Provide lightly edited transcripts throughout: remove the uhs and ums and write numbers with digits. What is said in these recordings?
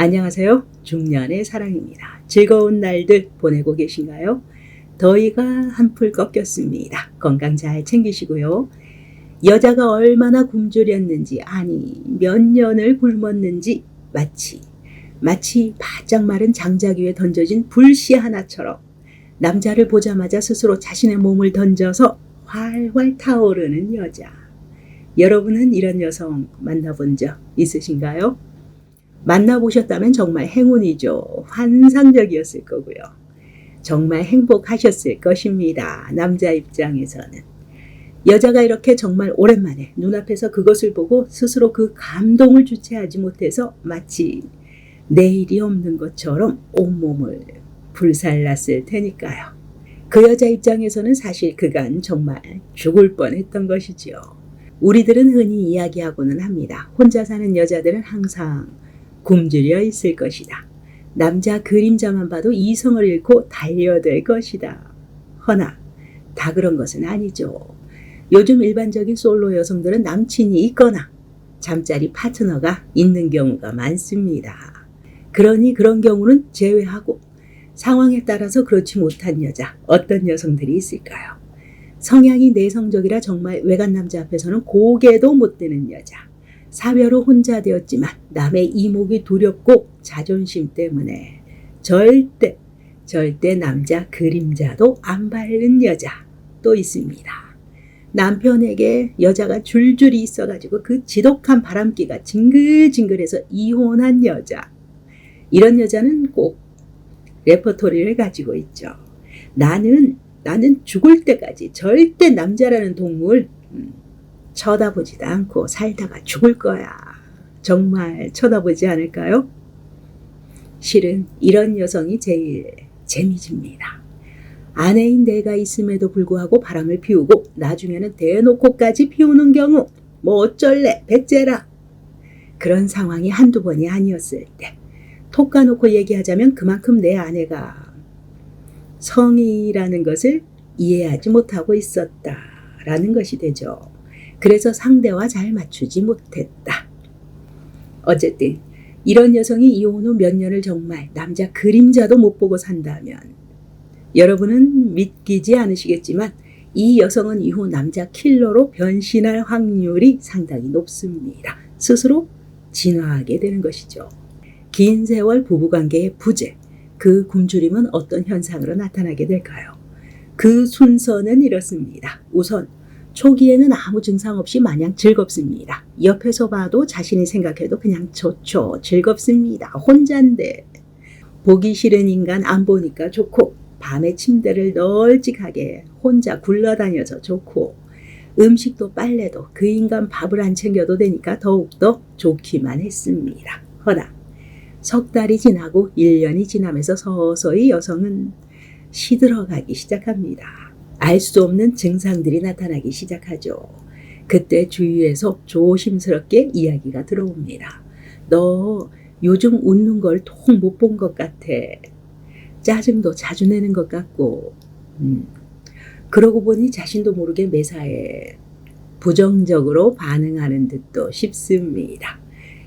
안녕하세요. 중년의 사랑입니다. 즐거운 날들 보내고 계신가요? 더위가 한풀 꺾였습니다. 건강 잘 챙기시고요. 여자가 얼마나 굶주렸는지, 아니 몇 년을 굶었는지 마치 바짝 마른 장작 위에 던져진 불씨 하나처럼 남자를 보자마자 스스로 자신의 몸을 던져서 활활 타오르는 여자. 여러분은 이런 여성 만나본 적 있으신가요? 만나보셨다면 정말 행운이죠. 환상적이었을 거고요. 정말 행복하셨을 것입니다. 남자 입장에서는. 여자가 이렇게 정말 오랜만에 눈앞에서 그것을 보고 스스로 그 감동을 주체하지 못해서 마치 내일이 없는 것처럼 온몸을 불살랐을 테니까요. 그 여자 입장에서는 사실 그간 정말 죽을 뻔했던 것이지요. 우리들은 흔히 이야기하고는 합니다. 혼자 사는 여자들은 항상 굶주려 있을 것이다. 남자 그림자만 봐도 이성을 잃고 달려들 것이다. 허나 다 그런 것은 아니죠. 요즘 일반적인 솔로 여성들은 남친이 있거나 잠자리 파트너가 있는 경우가 많습니다. 그러니 그런 경우는 제외하고 상황에 따라서 그렇지 못한 여자, 어떤 여성들이 있을까요? 성향이 내성적이라 정말 외간 남자 앞에서는 고개도 못 드는 여자. 사별후 혼자 되었지만 남의 이목이 두렵고 자존심 때문에 절대 남자 그림자도 안 바른 여자 또 있습니다. 남편에게 여자가 줄줄이 있어가지고 그 지독한 바람기가 징글징글해서 이혼한 여자. 이런 여자는 꼭 레퍼토리를 가지고 있죠. 나는 죽을 때까지 절대 남자라는 동물 쳐다보지도 않고 살다가 죽을 거야. 정말 쳐다보지 않을까요? 실은 이런 여성이 제일 재미집니다. 아내인 내가 있음에도 불구하고 바람을 피우고 나중에는 대놓고까지 피우는 경우 뭐 어쩔래 배째라. 그런 상황이 한두 번이 아니었을 때 톡 까놓고 얘기하자면 그만큼 내 아내가 성이라는 것을 이해하지 못하고 있었다라는 것이 되죠. 그래서 상대와 잘 맞추지 못했다. 어쨌든 이런 여성이 이혼 후 몇 년을 정말 남자 그림자도 못 보고 산다면 여러분은 믿기지 않으시겠지만 이 여성은 이후 남자 킬러로 변신할 확률이 상당히 높습니다. 스스로 진화하게 되는 것이죠. 긴 세월 부부관계의 부재, 그 굶주림은 어떤 현상으로 나타나게 될까요? 그 순서는 이렇습니다. 우선 초기에는 아무 증상 없이 마냥 즐겁습니다. 옆에서 봐도 자신이 생각해도 그냥 좋죠. 즐겁습니다. 혼잔데. 보기 싫은 인간 안 보니까 좋고 밤에 침대를 널찍하게 혼자 굴러다녀서 좋고 음식도 빨래도 그 인간 밥을 안 챙겨도 되니까 더욱더 좋기만 했습니다. 허나 석 달이 지나고 1년이 지나면서 서서히 여성은 시들어가기 시작합니다. 알 수 없는 증상들이 나타나기 시작하죠. 그때 주위에서 조심스럽게 이야기가 들어옵니다. 너 요즘 웃는 걸 통 못 본 것 같아. 짜증도 자주 내는 것 같고. 그러고 보니 자신도 모르게 매사에 부정적으로 반응하는 듯도 싶습니다.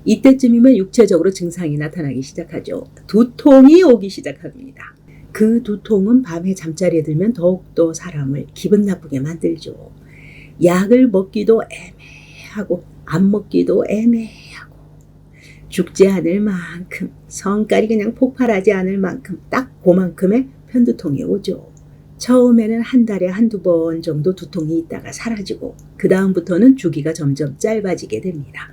이때쯤이면 육체적으로 증상이 나타나기 시작하죠. 두통이 오기 시작합니다. 그 두통은 밤에 잠자리에 들면 더욱더 사람을 기분 나쁘게 만들죠. 약을 먹기도 애매하고 안 먹기도 애매하고 죽지 않을 만큼 성깔이 그냥 폭발하지 않을 만큼 딱 그만큼의 편두통이 오죠. 처음에는 한 달에 한두 번 정도 두통이 있다가 사라지고 그 다음부터는 주기가 점점 짧아지게 됩니다.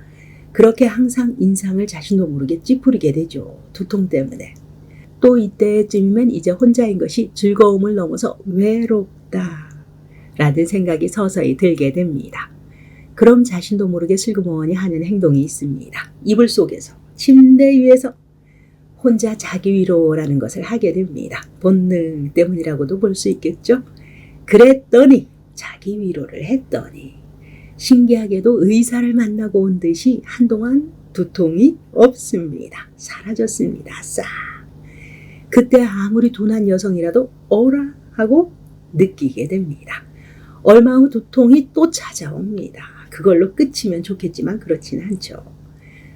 그렇게 항상 인상을 자신도 모르게 찌푸리게 되죠. 두통 때문에. 또 이때쯤이면 이제 혼자인 것이 즐거움을 넘어서 외롭다 라는 생각이 서서히 들게 됩니다. 그럼 자신도 모르게 슬그머니 하는 행동이 있습니다. 이불 속에서 침대 위에서 혼자 자기 위로라는 것을 하게 됩니다. 본능 때문이라고도 볼 수 있겠죠. 그랬더니 자기 위로를 했더니 신기하게도 의사를 만나고 온 듯이 한동안 두통이 없습니다. 사라졌습니다. 싹. 그때 아무리 둔한 여성이라도 어라 하고 느끼게 됩니다. 얼마 후 두통이 또 찾아옵니다. 그걸로 끝이면 좋겠지만 그렇지는 않죠.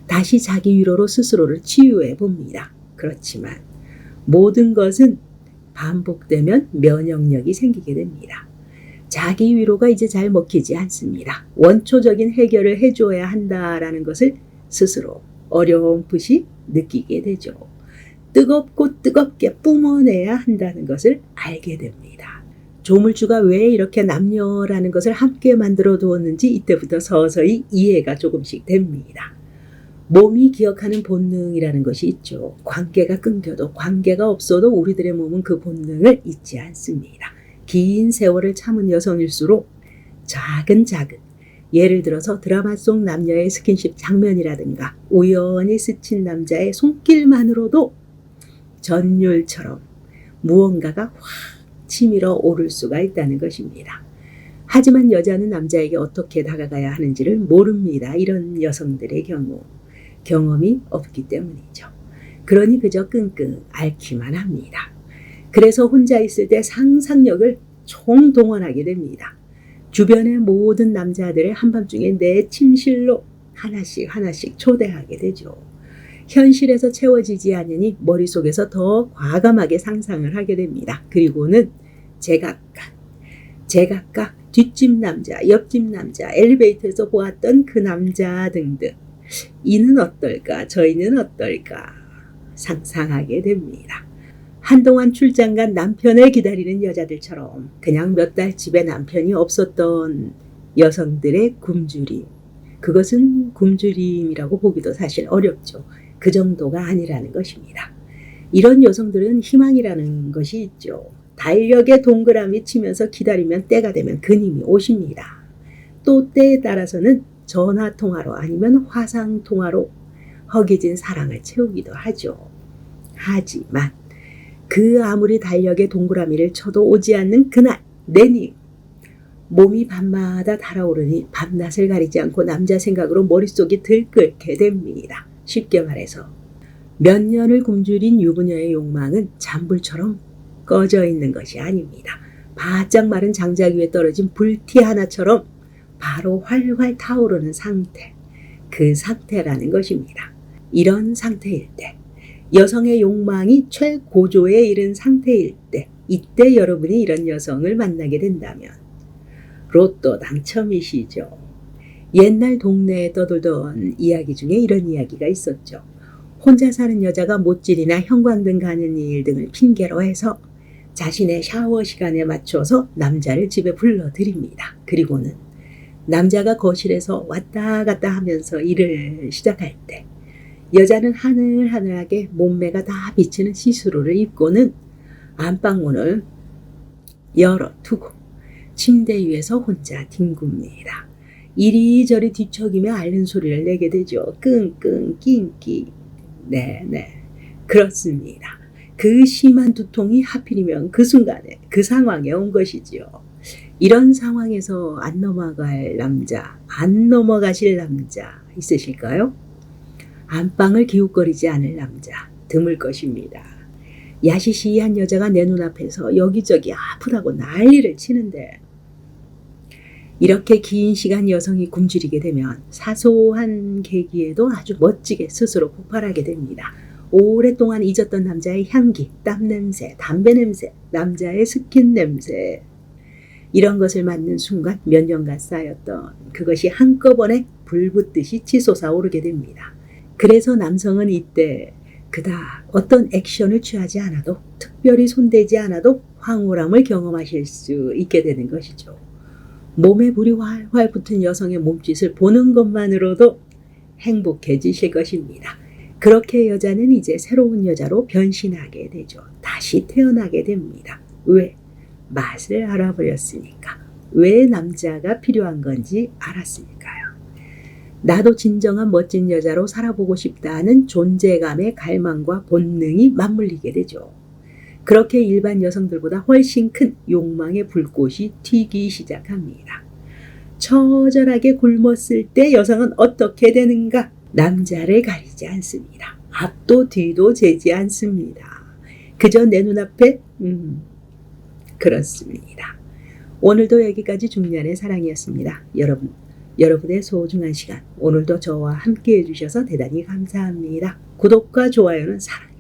다시 자기 위로로 스스로를 치유해 봅니다. 그렇지만 모든 것은 반복되면 면역력이 생기게 됩니다. 자기 위로가 이제 잘 먹히지 않습니다. 원초적인 해결을 해줘야 한다라는 것을 스스로 어렴풋이 느끼게 되죠. 뜨겁고 뜨겁게 뿜어내야 한다는 것을 알게 됩니다. 조물주가 왜 이렇게 남녀라는 것을 함께 만들어 두었는지 이때부터 서서히 이해가 조금씩 됩니다. 몸이 기억하는 본능이라는 것이 있죠. 관계가 끊겨도 관계가 없어도 우리들의 몸은 그 본능을 잊지 않습니다. 긴 세월을 참은 여성일수록 작은 예를 들어서 드라마 속 남녀의 스킨십 장면이라든가 우연히 스친 남자의 손길만으로도 전율처럼 무언가가 확 치밀어 오를 수가 있다는 것입니다. 하지만 여자는 남자에게 어떻게 다가가야 하는지를 모릅니다. 이런 여성들의 경우 경험이 없기 때문이죠. 그러니 그저 끙끙 앓기만 합니다. 그래서 혼자 있을 때 상상력을 총동원하게 됩니다. 주변의 모든 남자들을 한밤중에 내 침실로 하나씩 초대하게 되죠. 현실에서 채워지지 않으니 머릿속에서 더 과감하게 상상을 하게 됩니다. 그리고는 제각각 뒷집 남자, 옆집 남자, 엘리베이터에서 보았던 그 남자 등등 이는 어떨까, 저희는 어떨까 상상하게 됩니다. 한동안 출장 간 남편을 기다리는 여자들처럼 그냥 몇 달 집에 남편이 없었던 여성들의 굶주림. 그것은 굶주림이라고 보기도 사실 어렵죠. 그 정도가 아니라는 것입니다. 이런 여성들은 희망이라는 것이 있죠. 달력에 동그라미 치면서 기다리면 때가 되면 그님이 오십니다. 또 때에 따라서는 전화통화로 아니면 화상통화로 허기진 사랑을 채우기도 하죠. 하지만 그 아무리 달력에 동그라미를 쳐도 오지 않는 그날 내님 몸이 밤마다 달아오르니 밤낮을 가리지 않고 남자 생각으로 머릿속이 들끓게 됩니다. 쉽게 말해서 몇 년을 굶주린 유부녀의 욕망은 잔불처럼 꺼져 있는 것이 아닙니다. 바짝 마른 장작 위에 떨어진 불티 하나처럼 바로 활활 타오르는 상태, 그 상태라는 것입니다. 이런 상태일 때, 여성의 욕망이 최고조에 이른 상태일 때, 이때 여러분이 이런 여성을 만나게 된다면 로또 당첨이시죠. 옛날 동네에 떠돌던 이야기 중에 이런 이야기가 있었죠. 혼자 사는 여자가 못질이나 형광등 가는 일 등을 핑계로 해서 자신의 샤워 시간에 맞춰서 남자를 집에 불러들입니다. 그리고는 남자가 거실에서 왔다 갔다 하면서 일을 시작할 때 여자는 하늘하늘하게 몸매가 다 비치는 시스루를 입고는 안방문을 열어두고 침대 위에서 혼자 뒹굽니다. 이리저리 뒤척이며 앓는 소리를 내게 되죠. 끙끙 낑끼. 네네 그렇습니다. 그 심한 두통이 하필이면 그 순간에 그 상황에 온 것이지요. 이런 상황에서 안 넘어갈 남자, 안 넘어가실 남자 있으실까요? 안방을 기웃거리지 않을 남자 드물 것입니다. 야시시한 여자가 내 눈앞에서 여기저기 아프다고 난리를 치는데 이렇게 긴 시간 여성이 굶주리게 되면 사소한 계기에도 아주 멋지게 스스로 폭발하게 됩니다. 오랫동안 잊었던 남자의 향기, 땀 냄새, 담배 냄새, 남자의 스킨 냄새 이런 것을 맡는 순간 몇 년간 쌓였던 그것이 한꺼번에 불붙듯이 치솟아 오르게 됩니다. 그래서 남성은 이때 그닥 어떤 액션을 취하지 않아도 특별히 손대지 않아도 황홀함을 경험하실 수 있게 되는 것이죠. 몸에 불이 활활 붙은 여성의 몸짓을 보는 것만으로도 행복해지실 것입니다. 그렇게 여자는 이제 새로운 여자로 변신하게 되죠. 다시 태어나게 됩니다. 왜? 맛을 알아버렸으니까. 왜 남자가 필요한 건지 알았으니까요. 나도 진정한 멋진 여자로 살아보고 싶다는 존재감의 갈망과 본능이 맞물리게 되죠. 그렇게 일반 여성들보다 훨씬 큰 욕망의 불꽃이 튀기 시작합니다. 처절하게 굶었을 때 여성은 어떻게 되는가? 남자를 가리지 않습니다. 앞도 뒤도 재지 않습니다. 그저 내 눈앞에 그렇습니다. 오늘도 여기까지 중년의 사랑이었습니다. 여러분 여러분의 소중한 시간 오늘도 저와 함께 해주셔서 대단히 감사합니다. 구독과 좋아요는 사랑입니다.